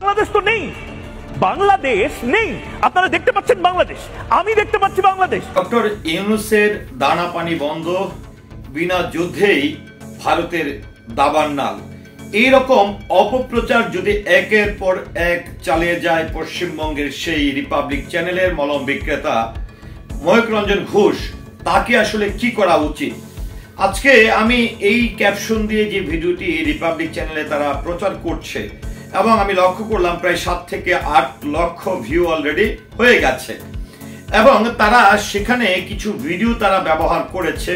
বাংলাদেশ তো নেই, বাংলাদেশ নেই। আপনারা দেখতে পাচ্ছেন বাংলাদেশ, আমি দেখতে পাচ্ছি বাংলাদেশ। ডক্টর ইউনূসের দানা পানি বন্ধ, বিনা যুদ্ধেই ভারতের দাবার নাল, এইরকম অপপ্রচার যদি একের পর এক চালিয়ে যায় পশ্চিমবঙ্গের সেই রিপাবলিক চ্যানেলের মলম বিক্রেতা ময়ূক রঞ্জন ঘোষ, তাকে আসলে কি করা উচিত? আজকে আমি এই ক্যাপশন দিয়ে যে ভিডিওটি রিপাবলিক চ্যানেলে তারা প্রচার করছে, এবং আমি লক্ষ্য করলাম প্রায় 7 থেকে 8 লক্ষ ভিউ অলরেডি হয়ে গেছে, এবং তারা সেখানে কিছু ভিডিও তারা ব্যবহার করেছে।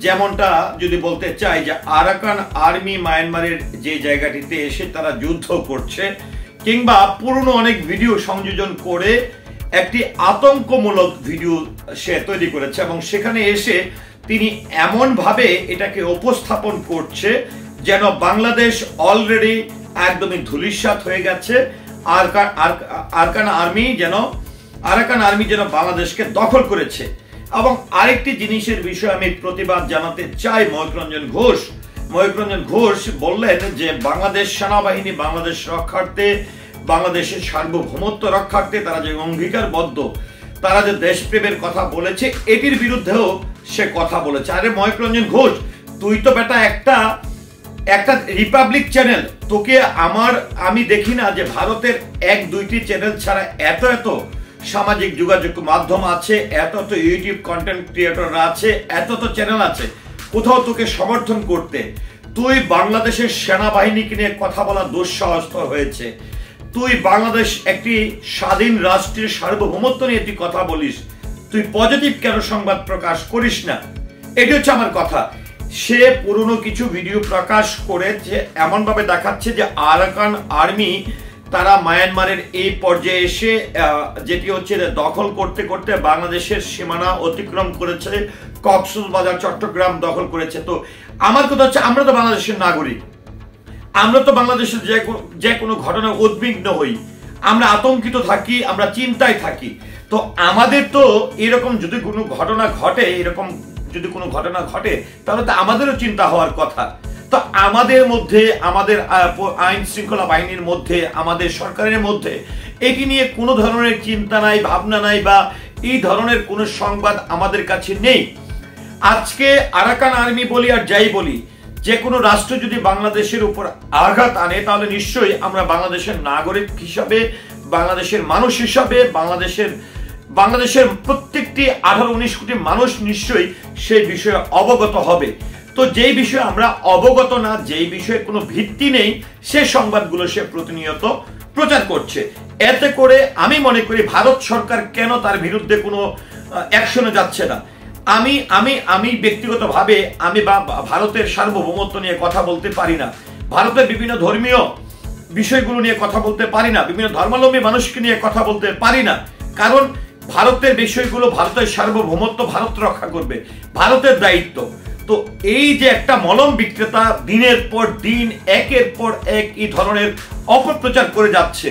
যেমনটা যদি বলতে চাই যে আরাকান আর্মি মায়ানমারের যে জায়গাটিতে এসে তারা যুদ্ধ করছে, কিংবা পুরনো অনেক ভিডিও সংযোজন করে একটি আতঙ্কমূলক ভিডিও সে তৈরি করেছে, এবং সেখানে এসে তিনি এমন ভাবে এটাকে উপস্থাপন করছে যেন বাংলাদেশ অলরেডি একদমই ধূলিসাৎ হয়ে গেছে, আরাকান আর্মি যেন বাংলাদেশকে দখল করেছে। এবং আরেকটি জিনিসের বিষয়ে আমি প্রতিবাদ জানাতে চাই। ময়ূক রঞ্জন ঘোষ বললেন যে বাংলাদেশ সেনাবাহিনী বাংলাদেশ রক্ষার্থে, বাংলাদেশের সার্বভৌমত্ব রক্ষার্থে তারা যে অঙ্গীকারবদ্ধ, তারা যে দেশপ্রেমের কথা বলেছে, এটির বিরুদ্ধেও সে কথা বলেছে। আরে ময়ূক রঞ্জন ঘোষ, তুই তো বেটা একটা রিপাবলিক চ্যানেল, তোকে আমি দেখি না যে ভারতের 1-2টি চ্যানেল ছাড়া এত সামাজিক যোগাযোগ মাধ্যম আছে, এত ইউটিউব কন্টেন্ট ক্রিয়েটররা আছে, এত চ্যানেল আছে, কোথাও তোকে সমর্থন করতে। তুই বাংলাদেশের সেনাবাহিনীকে নিয়ে কথা বলা দুঃসাহস হয়েছে। তুই বাংলাদেশ একটি স্বাধীন রাষ্ট্রের সার্বভৌমত্ব নিয়ে তুই কথা বলিস, তুই পজিটিভ কেন সংবাদ প্রকাশ করিস না? এটি হচ্ছে আমার কথা। সে পুরনো কিছু ভিডিও প্রকাশ করেছে, এমন ভাবে দেখাচ্ছে যে আরাকান আর্মি তারা মায়ানমারের এই পর্যায়ে এসে যেটি হচ্ছে দখল করতে করতে বাংলাদেশের সীমানা অতিক্রম করেছে, কক্সবাজার চট্টগ্রাম দখল করেছে। তো আমার কথা হচ্ছে, আমরা তো বাংলাদেশের নাগরিক, আমরা তো বাংলাদেশের যে কোনো ঘটনায় উদ্বিগ্ন হই, আমরা আতঙ্কিত থাকি, আমরা চিন্তায় থাকি। তো আমাদের তো এরকম যদি কোনো ঘটনা ঘটে তাহলে তো আমাদেরও চিন্তা হওয়ার কথা। তো আমাদের মধ্যে, আমাদের আইন শৃঙ্খলা বাহিনীর মধ্যে, আমাদের সরকারের মধ্যে এটি নিয়ে কোনো ধরনের চিন্তা নাই, ভাবনা নাই, বা এই ধরনের কোনো সংবাদ আমাদের কাছে নেই। আজকে আরাকান আর্মি বলি আর যাই বলি, যে কোনো রাষ্ট্র যদি বাংলাদেশের উপর আঘাত আনে, তাহলে নিশ্চয়ই আমরা বাংলাদেশের নাগরিক হিসাবে, বাংলাদেশের মানুষ হিসাবে, বাংলাদেশের প্রত্যেকটি 18-19 কোটি মানুষ নিশ্চয়ই সেই বিষয়ে অবগত হবে। তো যেই বিষয়ে আমরা অবগত না, যেই বিষয়ে কোনো ভিত্তি নেই, সে সংবাদগুলো সে প্রতিনিয়ত প্রচার করছে। এতে করে আমি মনে করি ভারত সরকার কেন তার বিরুদ্ধে কোনো অ্যাকশনে যাচ্ছে না। আমি ব্যক্তিগতভাবে আমি ভারতের সার্বভৌমত্ব নিয়ে কথা বলতে পারি না, ভারতের বিভিন্ন ধর্মীয় বিষয়গুলো নিয়ে কথা বলতে পারি না, বিভিন্ন ধর্মাবলম্বী মানুষকে নিয়ে কথা বলতে পারি না, কারণ ভারতের বিষয়গুলো, ভারতের সার্বভৌমত্ব ভারত রক্ষা করবে, ভারতের দায়িত্ব। তো এই যে একটা মলম বিক্রেতা দিনের পর দিন একের পর এক এই ধরনের অপপ্রচার করে যাচ্ছে,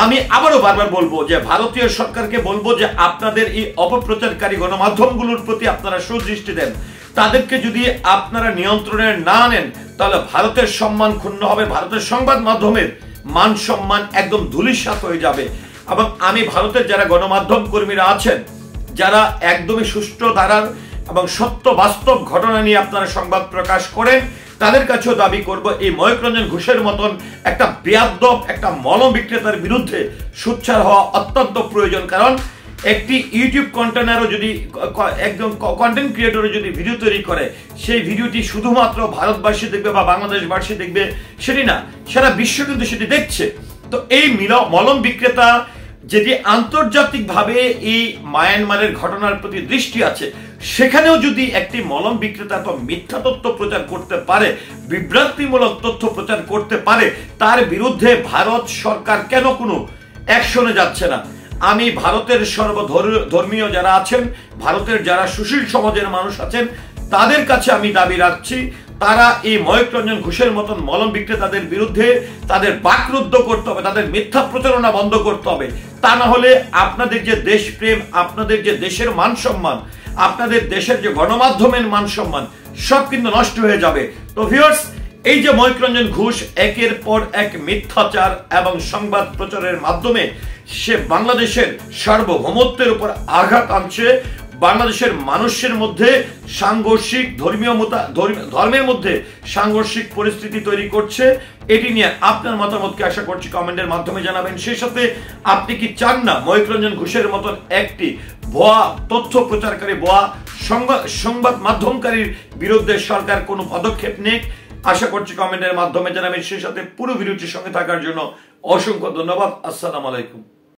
আমি আবারও বারবার বলবো যে ভারতীয় সরকারকে বলবো যে আপনাদের এই অপপ্রচারকারী গণমাধ্যমগুলোর প্রতি আপনারা সুদৃষ্টি দেন। তাদেরকে যদি আপনারা নিয়ন্ত্রণে না নেন, তাহলে ভারতের সম্মান ক্ষুণ্ণ হবে, ভারতের সংবাদ মাধ্যমের মান সম্মান একদম ধূলিসাৎ হয়ে যাবে। এবং আমি ভারতের যারা গণমাধ্যম কর্মীরা আছেন, যারা একদমই সুষ্ঠু ধারার এবং সত্য বাস্তব ঘটনা নিয়ে আপনারা সংবাদ প্রকাশ করেন, তাদের কাছেও দাবি করব এই ময়ূক রঞ্জন ঘোষের মতন একটা বেয়াদব, একটা মলম বিক্রেতার বিরুদ্ধে সোচ্চার হওয়া অত্যন্ত প্রয়োজন। কারণ একটি ইউটিউব কন্টেন্টারও যদি, একজন কন্টেন্ট ক্রিয়েটরও যদি ভিডিও তৈরি করে, সেই ভিডিওটি শুধুমাত্র ভারতবাসী দেখবে বা বাংলাদেশবাসী দেখবে সেটি না, সারা বিশ্ব কিন্তু সেটি দেখছে। তো এই মলম বিক্রেতা যেটি আন্তর্জাতিকভাবে এই মায়ানমারের ঘটনার প্রতি দৃষ্টি আছে, সেখানেও যদি একটি মলম বিক্রেতা তো মিথ্যা তথ্য প্রচার করতে পারে, বিভ্রান্তিমূলক তথ্য প্রচার করতে পারে, তার বিরুদ্ধে ভারত সরকার কেন কোনো অ্যাকশনে যাচ্ছে না? আমি ভারতের সর্বধর্মীয় যারা আছেন, ভারতের যারা সুশীল সমাজের মানুষ আছেন, তাদের কাছে আমি দাবি রাখছি, তারা এই ময়ূক রঞ্জন ঘোষের মতন মলম বিক্রেতাদের বিরুদ্ধে তাদের বাকরুদ্ধ করতে হবে, তাদের মিথ্যা প্রচারণা বন্ধ করতে হবে। তা না হলে আপনাদের যে দেশপ্রেম, আপনাদের যে দেশের মান সম্মান, আপনাদের দেশের যে গণমাধ্যমের মান সম্মান, সব কিন্তু নষ্ট হয়ে যাবে। তো ভিউয়ার্স, এই যে ময়ূক রঞ্জন ঘোষ একের পর এক মিথ্যাচার এবং সংবাদ প্রচারের মাধ্যমে সে বাংলাদেশের সার্বভৌমত্বের উপর আঘাত আনছে, বাংলাদেশের মানুষের মধ্যে সাংঘর্ষিক ধর্মের মধ্যে সাংঘর্ষিক পরিস্থিতি তৈরি করছে। এটি নিয়ে আপনার মতামতকে আশা করছি কমেন্টের মাধ্যমে জানাবেন। সেই সাথে আপনি কি চান না ময়ূক রঞ্জন ঘোষের মতন একটি ভুয়া তথ্য প্রচারকারী, ভুয়া সংবাদ মাধ্যমকারীর বিরুদ্ধে সরকার কোনো পদক্ষেপ নেক? আশা করছি কমেন্টের মাধ্যমে জানাবেন। সেই সাথে পুরো ভিডিওটির সঙ্গে থাকার জন্য অসংখ্য ধন্যবাদ। আসসালামু আলাইকুম।